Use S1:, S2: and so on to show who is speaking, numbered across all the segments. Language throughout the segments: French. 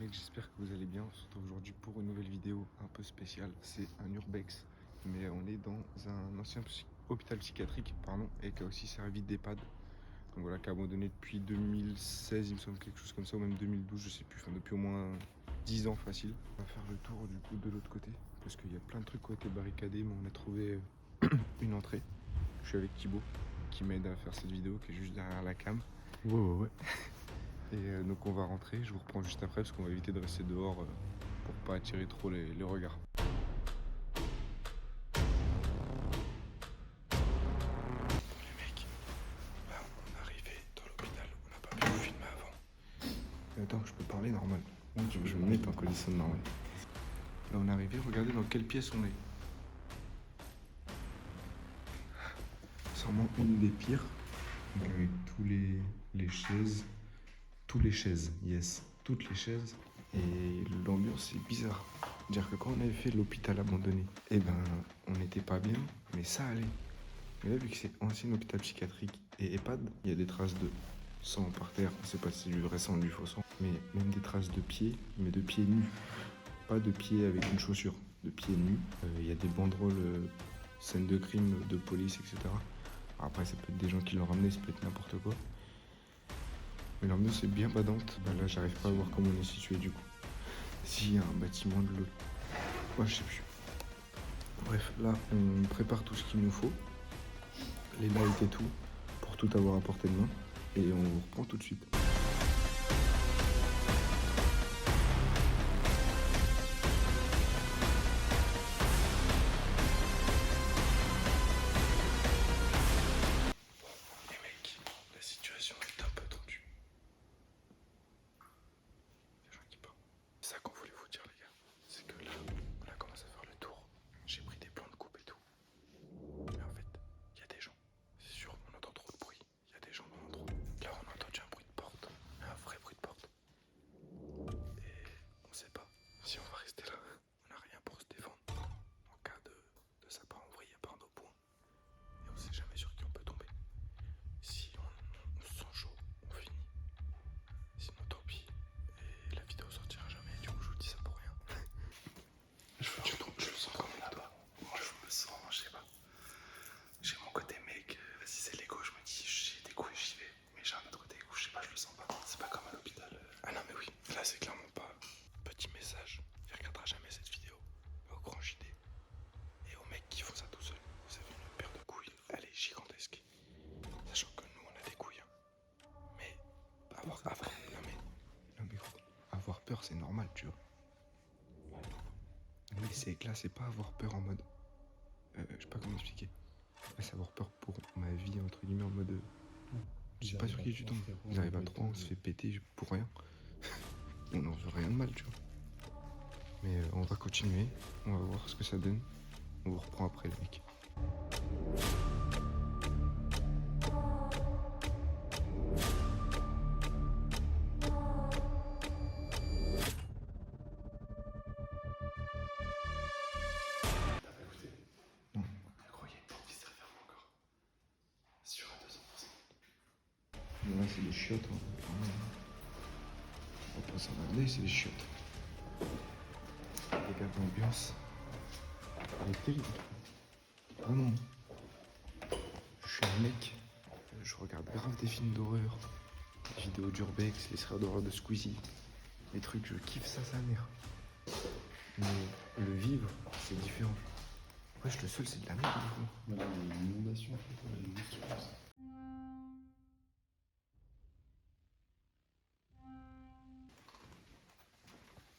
S1: mec, j'espère que vous allez bien. On se retrouve aujourd'hui pour une nouvelle vidéo un peu spéciale. C'est un urbex, mais on est dans un ancien hôpital psychiatrique, pardon, et qui a aussi servi d'EHPAD. Donc voilà, qui a abandonné depuis 2016, il me semble, quelque chose comme ça, ou même 2012, je sais plus, enfin depuis au moins 10 ans facile. On va faire le tour du coup de l'autre côté, parce qu'il y a plein de trucs qui ont été barricadés, mais on a trouvé une entrée. Je suis avec Thibaut, qui m'aide à faire cette vidéo, qui est juste derrière la cam.
S2: Ouais.
S1: Et donc on va rentrer, je vous reprends juste après parce qu'on va éviter de rester dehors pour pas attirer trop les regards. Les mecs, là on est arrivé dans l'hôpital, on n'a pas pu vous filmer avant. Attends, je peux parler normal. Je vais me mettre en condition normale. Là on est arrivé, regardez dans quelle pièce on est. Sûrement une des pires. Donc avec toutes les chaises, yes, toutes les chaises. Et l'ambiance est bizarre. C'est-à-dire que quand on avait fait l'hôpital abandonné, eh ben, on n'était pas bien, mais ça allait. Mais là, vu que c'est ancien hôpital psychiatrique et EHPAD, il y a des traces de sang par terre. On ne sait pas si c'est du vrai sang ou du faux sang, mais même des traces de pieds, mais de pieds nus. Pas de pieds avec une chaussure, de pieds nus. Il y a des banderoles, scènes de crime, de police, etc. Alors après, ça peut être des gens qui l'ont ramené, ça peut être n'importe quoi. Mais l'ambiance est bien badante. Bah là, j'arrive pas à voir comment on est situé du coup. S'il y a un bâtiment de l'autre. Ouais, je sais plus. Bref, là, on prépare tout ce qu'il nous faut. Les lights et tout, pour tout avoir à portée de main. Et on vous reprend tout de suite. Les mecs, la situation est un peu tendue. Les gens qui parlent. C'est ça qu'on voulait vous dire, les gars. C'est que là, on a commencé à faire le tour. J'ai pris des plans de coupe et tout. Mais en fait, il y a des gens. C'est sûr, on entend trop de bruit. Il y a des gens dans l'endroit. Là, on a entendu un bruit de porte. Un vrai bruit de porte. Et on sait pas si on va rester là. On n'a rien pour se défendre. En cas de ça part en vrille, par nos points. Et on sait jamais sur qui on peut tomber. Si on se sent chaud, on finit. Sinon, tant pis. Et la vidéo sortira jamais. Du coup, je vous dis ça pour rien. Je le sens comme là-bas. Moi, je me sens, je sais pas. J'ai mon côté mec, vas-y c'est l'ego, je me dis j'ai des couilles, j'y vais. Mais j'ai un autre côté où je sais pas, je le sens pas. C'est pas comme à l'hôpital. Ah non mais oui, là c'est clairement pas. Petit message, il regardera jamais cette vidéo. Au grand JD. Et aux mecs qui font ça tout seul. Vous avez une paire de couilles, elle est gigantesque. Sachant que nous on a des couilles. Mais non mais gros, avoir peur c'est normal, tu vois. Mais c'est que là c'est pas avoir peur en mode. Je sais pas comment expliquer. C'est avoir peur pour ma vie, entre guillemets, en mode. Je sais pas sur qui tu tombes. J'arrive à 3, on se fait péter pour rien. On n'en veut rien de mal, tu vois. Mais on va continuer, on va voir ce que ça donne. On vous reprend après, les mecs. Non. Croyez pas qu'il s'est fermé encore. Sûr à 200%. Là, c'est des chiottes. On va pas s'en regarder, c'est des chiottes. Regarde l'ambiance. Elle est terrible. Vraiment. Je suis un mec. Je regarde grave des films d'horreur. Les vidéos d'Urbex, les séries d'horreur de Squeezie. Les trucs, je kiffe ça, sa mère. Mais le vivre, c'est différent. Wesh, le sol, c'est de la merde, du coup.
S2: Voilà, il y a une inondation, en fait, elle est juste sur ça.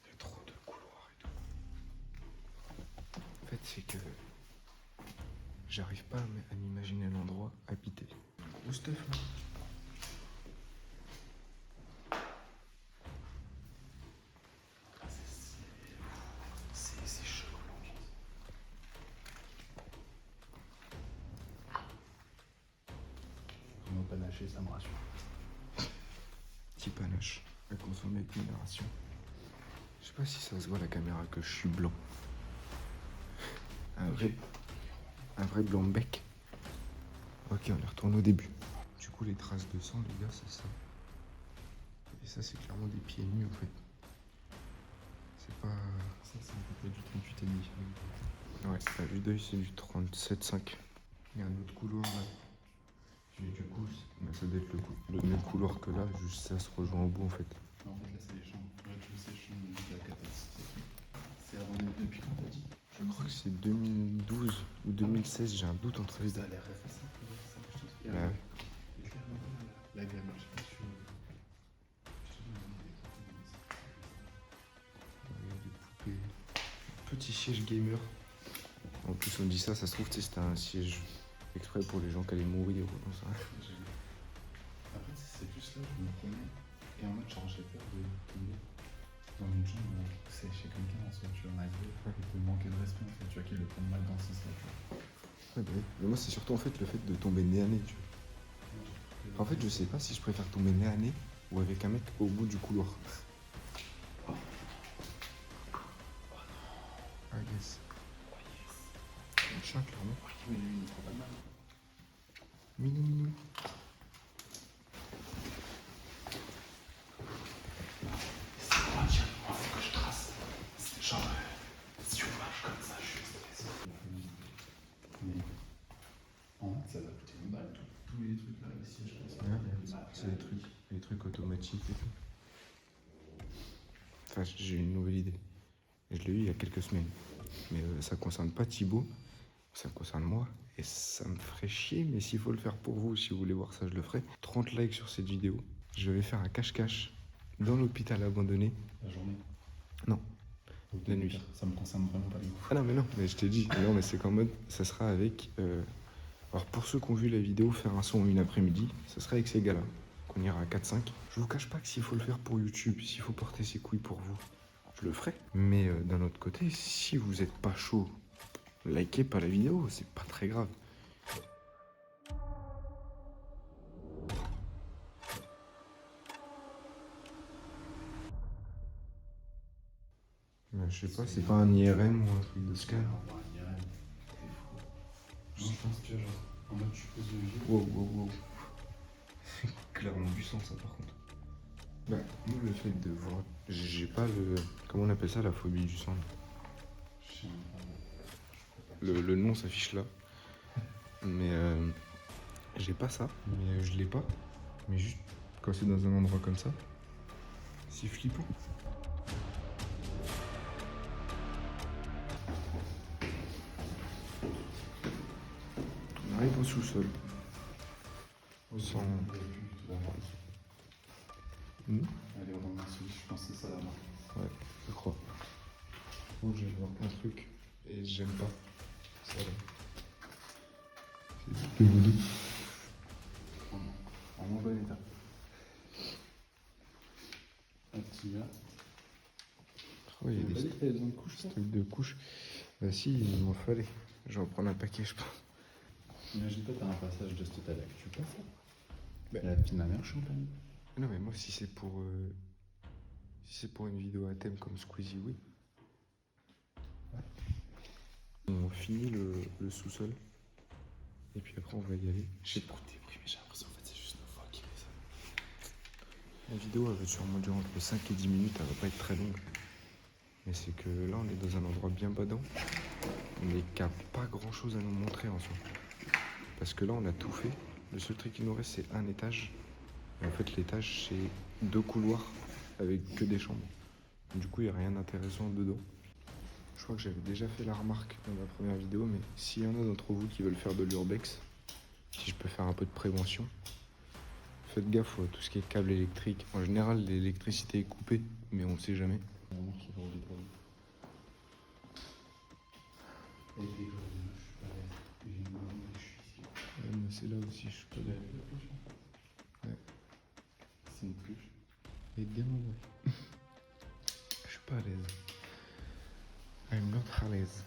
S1: Il y a trop de couloirs et tout. En fait, c'est que j'arrive pas à m'imaginer l'endroit habité. Gros stuff, là. C'est chaud.
S2: Vraiment panaché, ça me rassure.
S1: Petit panache à consommer avec modération. Je sais pas si ça se voit à la caméra que je suis blanc. Un vrai blanc bec. Ok, on est retourné au début. Du coup, les traces de sang, les gars, c'est ça. Et ça, c'est clairement des pieds nus, en fait. À vue d'œil, c'est du 37,5. Il y a un autre couloir là. Du coup, ça doit être le même couloir que là, juste ça se rejoint au bout en fait.
S2: En fait, là, c'est les chambres. Rez-de-chaussée, chambre de la capacité. C'est abandonné depuis quand t'as dit?
S1: Je crois que c'est 2012 ou 2016, j'ai un doute entre les deux.
S2: Ça a l'air récent.
S1: Bah ouais.
S2: La gamme, je sais pas si
S1: Des poupées. Petit siège gamer. En plus, on dit ça se trouve, tu sais, c'était un siège exprès pour les gens qui allaient mourir ou comme ça.
S2: Après, c'est juste là, je me promets. Et en mode, genre, j'ai peur de tomber dans une chambre où c'est chez quelqu'un, en soit, tu vois, malgré de manquer de respect, en fait, tu vois, qu'il le prenne mal dans ce sens-là, tu vois.
S1: Ouais, bah oui. Mais moi, c'est surtout en fait le fait de tomber nez à nez, tu vois. En fait, je sais pas si je préfère tomber nez à nez ou avec un mec au bout du couloir. Ah, yes. Un chat, clairement.
S2: Mais lui, il ne prend pas de mal.
S1: Minou, minou.
S2: C'est moi, tiens, il faut que je trace. C'est genre, si on marche comme ça, je suis stressé. Mais en fait, ça va coûter une balle, tous les trucs là, les sièges,
S1: C'est des trucs automatiques et tout. Enfin, j'ai une nouvelle idée. Je l'ai eu il y a quelques semaines. Mais ça concerne pas Thibaut, ça me concerne moi. Et ça me ferait chier, mais s'il faut le faire pour vous, si vous voulez voir ça, je le ferai. 30 likes sur cette vidéo. Je vais faire un cache-cache dans l'hôpital abandonné.
S2: La journée.
S1: Non, la nuit.
S2: Ça me concerne vraiment pas du tout.
S1: Ah non, mais je t'ai dit. Non, mais c'est qu'en mode, ça sera avec... Alors pour ceux qui ont vu la vidéo faire un son une après-midi, ça sera avec ces gars-là. Qu'on ira à 4-5. Je vous cache pas que s'il faut le faire pour YouTube, s'il faut porter ses couilles pour vous, je le ferai. Mais d'un autre côté, si vous êtes pas chaud, likez pas la vidéo, c'est pas très grave. Mais je sais pas, c'est pas un IRM ou un truc de scan.
S2: Je pense que genre, en mode tu poses le vieux.
S1: Wow. Clairement du sang ça par contre. Bah, moi le fait de voir. J'ai pas le. Comment on appelle ça, la phobie du sang?
S2: Je sais même pas.
S1: Le nom s'affiche là. Mais j'ai pas ça. Mais je l'ai pas. Mais juste quand c'est dans un endroit comme ça, c'est flippant. On arrive au sous-sol. Sans.
S2: Allez, on va je pense que c'est ça là-bas.
S1: Ouais, je crois. Oh, je vais voir un truc et j'aime pas. Ça là. C'est le voodoo.
S2: En mon bon état. Un petit gars.
S1: Oh, il y a
S2: Tu m'as pas
S1: des
S2: dit que t'avais besoin de couches, ça?
S1: trucs de couche. Bah si, il m'en fallait. Je vais en prendre un paquet, je pense.
S2: Imagine pas, t'as un passage de cette taille que tu passes là.
S1: Bah.
S2: Il y a la petite mère champagne.
S1: Non mais moi si c'est pour une vidéo à thème comme Squeezie, oui. Ouais. On finit le sous-sol. Et puis après on va y aller.
S2: J'ai écouté, oui, mais j'ai l'impression en fait c'est juste nos voix qui fait ça.
S1: La vidéo elle va sûrement durer entre 5 et 10 minutes, elle va pas être très longue. Mais c'est que là on est dans un endroit bien badant. Mais qu'il n'y a pas grand chose à nous montrer en soi. Parce que là on a tout fait. Le seul truc qui nous reste c'est un étage. Et en fait l'étage c'est 2 couloirs avec que des chambres. Du coup il n'y a rien d'intéressant dedans. Je crois que j'avais déjà fait la remarque dans ma première vidéo, mais s'il y en a d'entre vous qui veulent faire de l'urbex, si je peux faire un peu de prévention, faites gaffe à tout ce qui est câble électrique. En général l'électricité est coupée, mais on ne sait jamais.
S2: Vraiment qui va rouler trop vite. Et puis, je suis pas là. J'ai une bonne je suis ici.
S1: Ouais, mais c'est là aussi, je suis pas
S2: Tu l'as
S1: là.
S2: vu la pluche?
S1: Ouais.
S2: C'est une pluche.
S1: Et bien ouais. Je suis pas à l'aise. I'm not à l'aise.